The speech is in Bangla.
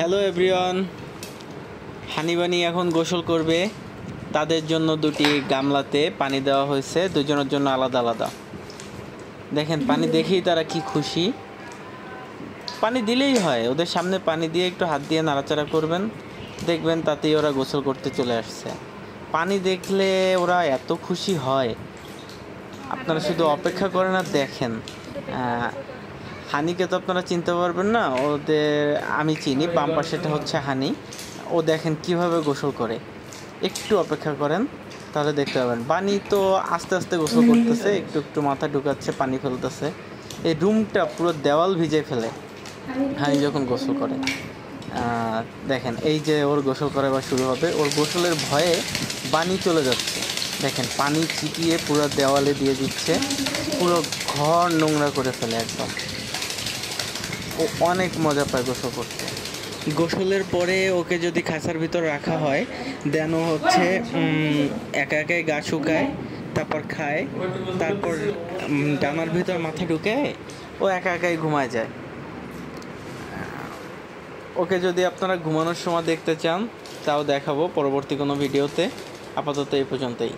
হ্যালো এভরিওয়ান, হানিবানি এখন গোসল করবে। তাদের জন্য দুটি গামলাতে পানি দেওয়া হয়েছে, দুজনের জন্য আলাদা আলাদা। দেখেন পানি দেখেই তারা কি খুশি। পানি দিলেই হয়, ওদের সামনে পানি দিয়ে একটু হাত দিয়ে নাড়াচাড়া করবেন, দেখবেন তাতেই ওরা গোসল করতে চলে আসছে। পানি দেখলে ওরা এত খুশি হয়, আপনারা শুধু অপেক্ষা করেন আর দেখেন। হানিকে তো আপনারা চিনতে পারবেন না, ওদের আমি চিনি, বাম পাশেটা হচ্ছে হানি। ও দেখেন কিভাবে গোসল করে, একটু অপেক্ষা করেন তাহলে দেখতে পাবেন। বানি তো আস্তে আস্তে গোসল করতেছে, একটু একটু মাথা ঢুকাচ্ছে, পানি ফেলতেছে। এই রুমটা পুরো দেওয়াল ভিজে ফেলে হানি যখন গোসল করে। দেখেন এই যে ওর গোসল করা এবার শুরু হবে, ওর গোসলের ভয়ে বানি চলে যাচ্ছে। দেখেন পানি ছিটিয়ে পুরো দেওয়ালে দিয়ে দিচ্ছে, পুরো ঘর নোংরা করে ফেলে একদম। ও অনেক মজা পায় গোসল করতে। গোসলের পরে ওকে যদি খাঁচার ভিতর রাখা হয়, দেন হচ্ছে একা একাই গা শুকায়, তারপর খায়, তারপর ডানার ভিতর মাথা ঢুকে ও একা একাই ঘুমায় যায়। ওকে যদি আপনারা ঘুমানোর সময় দেখতে চান তাও দেখাবো পরবর্তী কোনো ভিডিওতে। আপাতত এই পর্যন্তই।